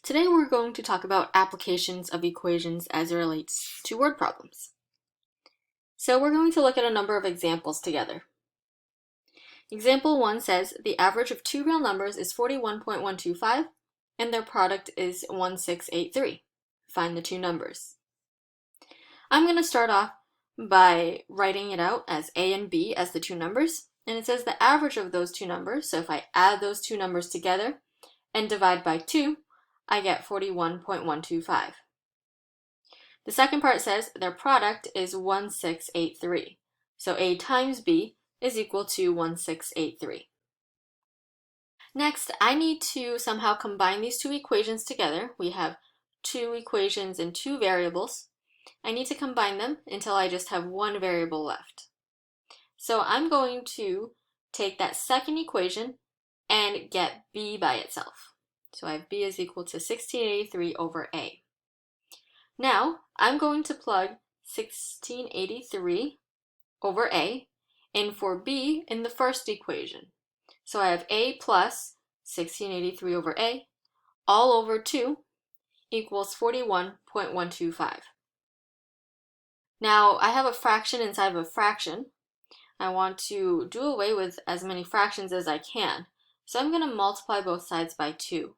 Today we're going to talk about applications of equations as it relates to word problems. So we're going to look at a number of examples together. Example 1 says the average of two real numbers is 41.125 and their product is 1683. Find the two numbers. I'm going to start off by writing it out as A and B as the two numbers, and it says the average of those two numbers, so if I add those two numbers together and divide by 2, I get 41.125. The second part says their product is 1683. So A times B is equal to 1683. Next, I need to somehow combine these two equations together. We have two equations and two variables. I need to combine them until I just have one variable left. So I'm going to take that second equation and get B by itself. So I have B is equal to 1683 over A. Now, I'm going to plug 1683 over A in for B in the first equation. So I have A plus 1683 over A all over 2 equals 41.125. Now, I have a fraction inside of a fraction. I want to do away with as many fractions as I can. So I'm going to multiply both sides by 2.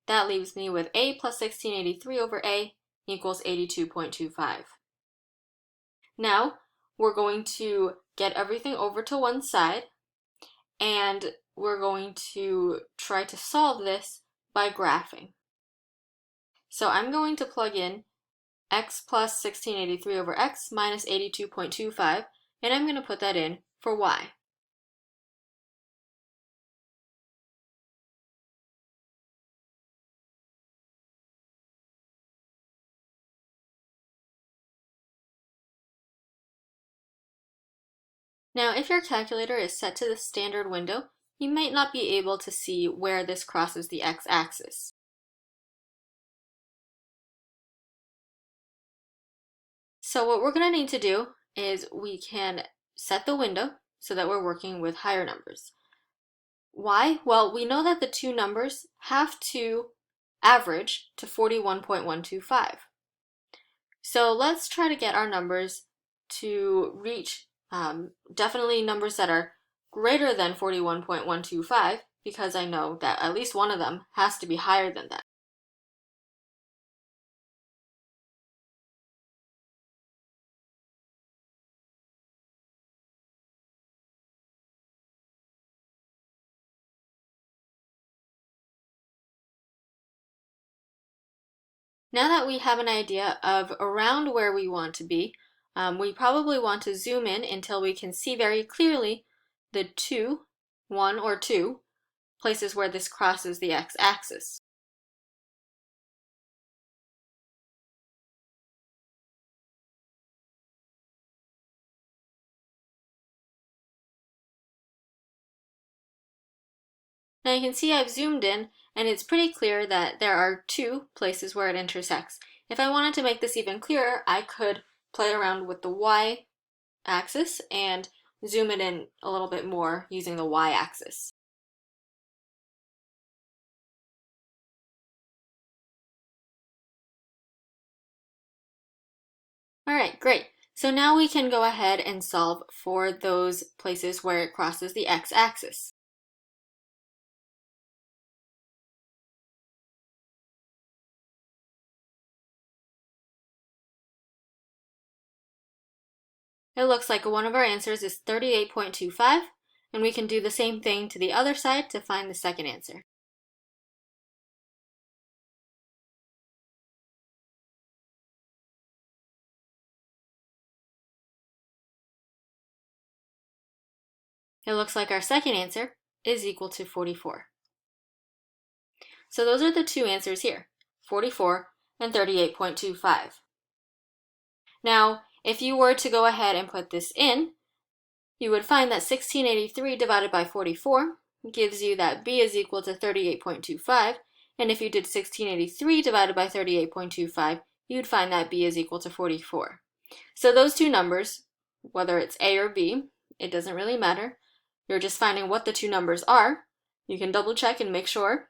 That leaves me with A plus 1683 over A equals 82.25. Now, we're going to get everything over to one side, and we're going to try to solve this by graphing. So I'm going to plug in x plus 1683 over x minus 82.25, and I'm going to put that in for y. Now, if your calculator is set to the standard window, you might not be able to see where this crosses the x-axis. So what we're going to need to do is we can set the window so that we're working with higher numbers. Why? Well, we know that the two numbers have to average to 41.125. So let's try to get our numbers to reach definitely numbers that are greater than 41.125, because I know that at least one of them has to be higher than that. Now that we have an idea of around where we want to be, we probably want to zoom in until we can see very clearly the one or two places where this crosses the x-axis. Now you can see I've zoomed in, and it's pretty clear that there are two places where it intersects. If I wanted to make this even clearer, I could play around with the y-axis and zoom it in a little bit more using the y-axis. All right, great. So now we can go ahead and solve for those places where it crosses the x-axis. It looks like one of our answers is 38.25, and we can do the same thing to the other side to find the second answer. It looks like our second answer is equal to 44. So those are the two answers here, 44 and 38.25. Now, if you were to go ahead and put this in, you would find that 1683 divided by 44 gives you that B is equal to 38.25, and if you did 1683 divided by 38.25, you'd find that B is equal to 44. So those two numbers, whether it's A or B, it doesn't really matter. You're just finding what the two numbers are. You can double check and make sure.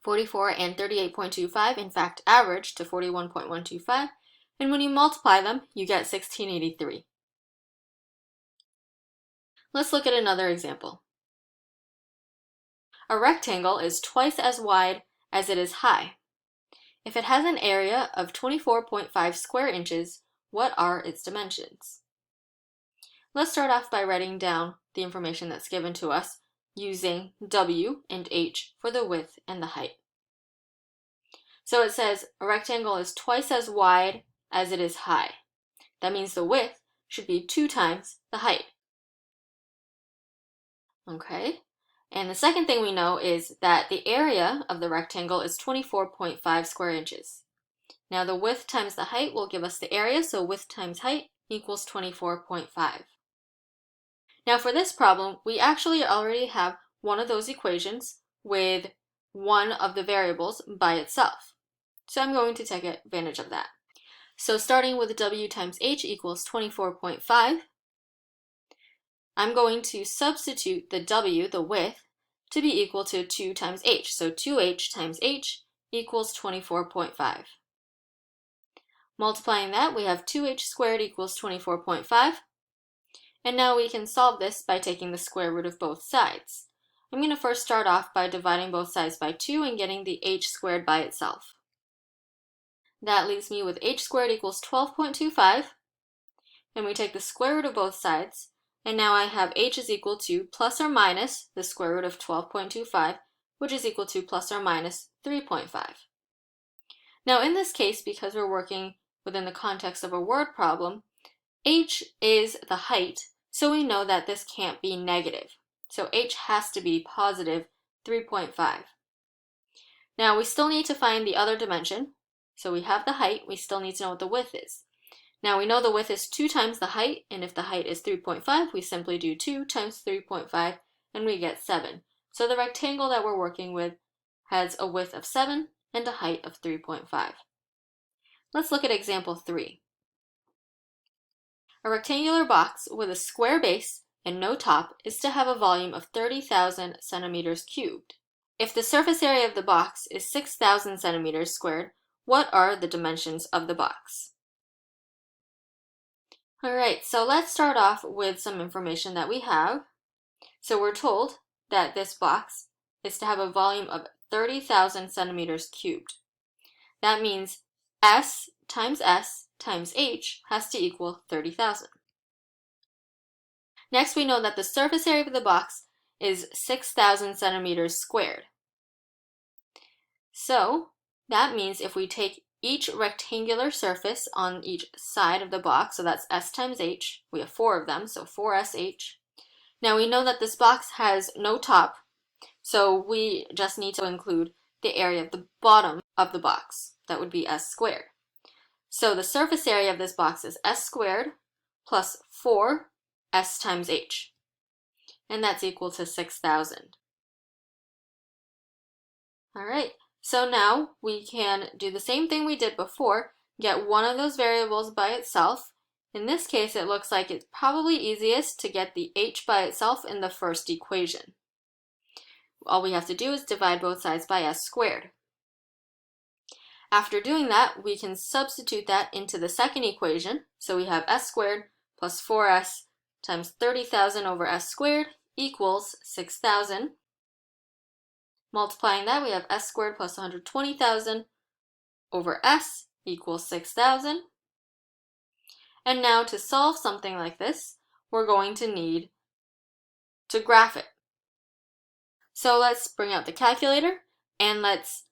44 and 38.25 in fact average to 41.125, and when you multiply them, you get 1683. Let's look at another example. A rectangle is twice as wide as it is high. If it has an area of 24.5 square inches, what are its dimensions? Let's start off by writing down the information that's given to us using W and H for the width and the height. So it says a rectangle is twice as wide as it is high. That means the width should be 2 times the height. Okay, and the second thing we know is that the area of the rectangle is 24.5 square inches. Now the width times the height will give us the area, so width times height equals 24.5. Now for this problem, we actually already have one of those equations with one of the variables by itself. So I'm going to take advantage of that. So starting with W times H equals 24.5, I'm going to substitute the W, the width, to be equal to 2 times H. So 2H times H equals 24.5. Multiplying that, we have 2H squared equals 24.5. And now we can solve this by taking the square root of both sides. I'm going to first start off by dividing both sides by 2 and getting the H squared by itself. That leaves me with H squared equals 12.25. And we take the square root of both sides. And now I have H is equal to plus or minus the square root of 12.25, which is equal to plus or minus 3.5. Now in this case, because we're working within the context of a word problem, H is the height, so we know that this can't be negative. So H has to be positive 3.5. Now we still need to find the other dimension. So we have the height, we still need to know what the width is. Now we know the width is 2 times the height, and if the height is 3.5, we simply do 2 times 3.5, and we get 7. So the rectangle that we're working with has a width of 7 and a height of 3.5. Let's look at example 3. A rectangular box with a square base and no top is to have a volume of 30,000 centimeters cubed. If the surface area of the box is 6,000 centimeters squared, what are the dimensions of the box? Alright, so let's start off with some information that we have. So we're told that this box is to have a volume of 30,000 centimeters cubed. That means S times H has to equal 30,000. Next, we know that the surface area of the box is 6,000 centimeters squared. So that means if we take each rectangular surface on each side of the box, so that's S times H, we have 4 of them, so 4SH. Now we know that this box has no top, so we just need to include the area of the bottom of the box. That would be S squared. So the surface area of this box is S squared plus 4S times H, and that's equal to 6,000. All right. So now we can do the same thing we did before, get one of those variables by itself. In this case, it looks like it's probably easiest to get the H by itself in the first equation. All we have to do is divide both sides by S squared. After doing that, we can substitute that into the second equation. So we have S squared plus 4S times 30,000 over S squared equals 6,000. Multiplying that, we have S squared plus 120,000 over S equals 6,000. And now to solve something like this, we're going to need to graph it. So let's bring out the calculator and let's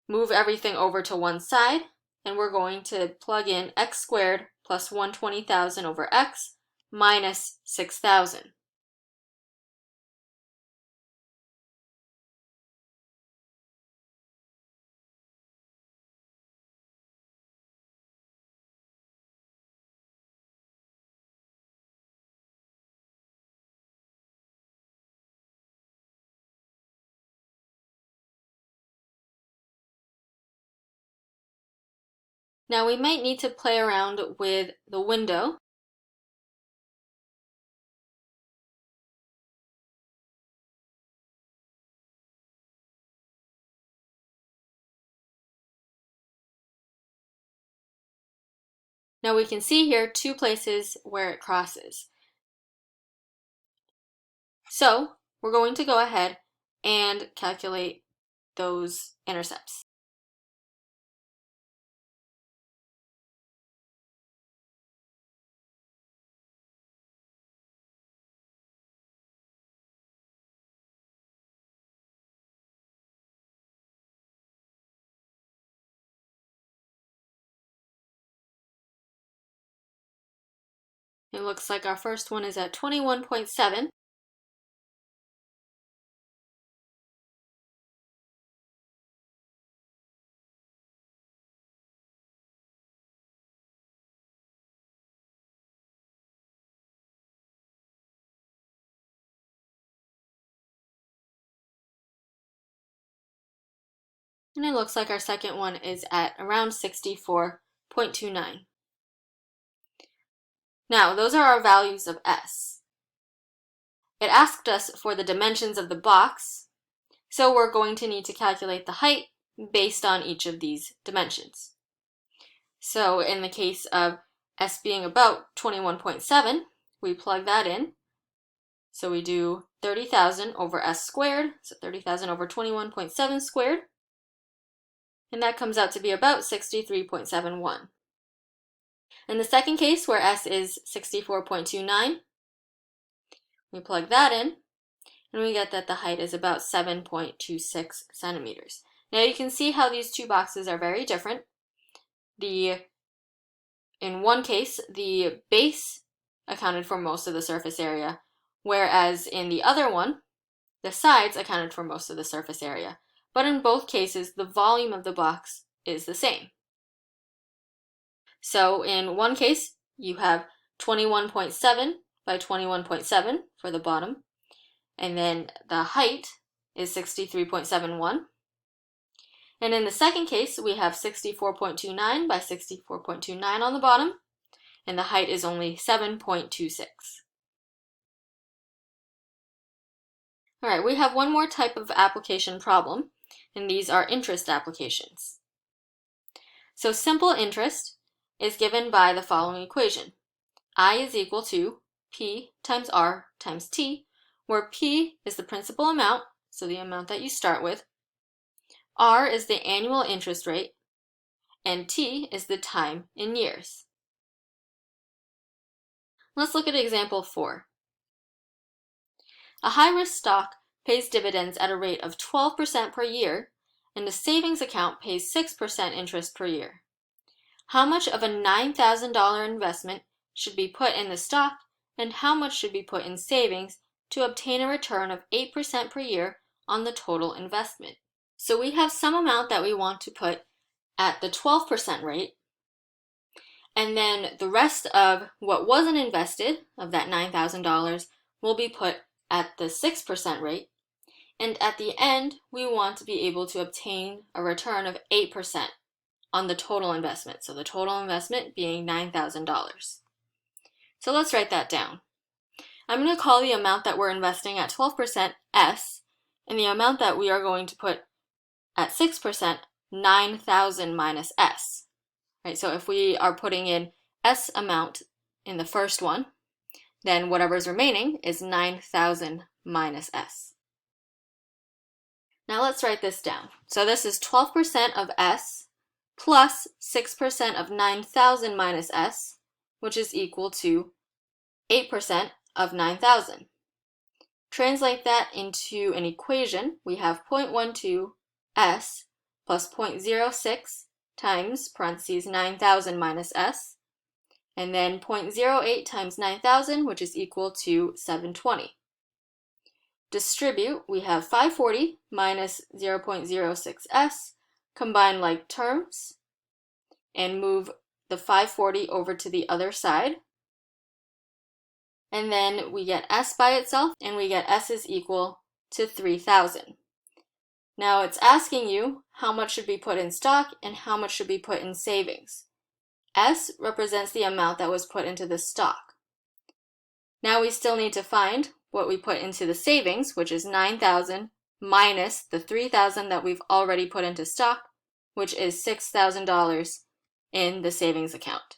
move everything over to one side. And we're going to plug in x squared plus 120,000 over x minus 6,000. Now we might need to play around with the window. Now we can see here two places where it crosses. So we're going to go ahead and calculate those intercepts. It looks like our first one is at 21.7. And it looks like our second one is at around 64.29. Now, those are our values of S. It asked us for the dimensions of the box, so we're going to need to calculate the height based on each of these dimensions. So in the case of S being about 21.7, we plug that in. So we do 30,000 over S squared, so 30,000 over 21.7 squared, and that comes out to be about 63.71. In the second case, where S is 64.29, we plug that in, and we get that the height is about 7.26 centimeters. Now you can see how these two boxes are very different. In one case, the base accounted for most of the surface area, whereas in the other one, the sides accounted for most of the surface area. But in both cases, the volume of the box is the same. So in one case, you have 21.7 by 21.7 for the bottom, and then the height is 63.71. And in the second case, we have 64.29 by 64.29 on the bottom, and the height is only 7.26. All right, we have one more type of application problem, and these are interest applications. So simple interest is given by the following equation. I is equal to P times R times T, where P is the principal amount, so the amount that you start with, R is the annual interest rate, and T is the time in years. Let's look at example 4. A high-risk stock pays dividends at a rate of 12% per year, and a savings account pays 6% interest per year. How much of a $9,000 investment should be put in the stock, and how much should be put in savings to obtain a return of 8% per year on the total investment? So we have some amount that we want to put at the 12% rate, and then the rest of what wasn't invested, of that $9,000, will be put at the 6% rate, and at the end, we want to be able to obtain a return of 8% on the total investment, so the total investment being $9,000. So let's write that down. I'm going to call the amount that we're investing at 12% S, and the amount that we are going to put at 6%, 9,000 minus S. Right, so if we are putting in S amount in the first one, then whatever's remaining is 9,000 minus S. Now let's write this down. So this is 12% of S plus 6% of 9,000 minus S, which is equal to 8% of 9,000. Translate that into an equation. We have 0.12 S plus 0.06 times parentheses 9,000 minus S, and then 0.08 times 9,000, which is equal to 720. Distribute, we have 540 minus 0.06 S, combine like terms, and move the 540 over to the other side. And then we get S by itself, and we get S is equal to 3,000. Now it's asking you how much should be put in stock and how much should be put in savings. S represents the amount that was put into the stock. Now we still need to find what we put into the savings, which is 9,000 minus the 3,000 that we've already put into stock, which is $6,000 in the savings account.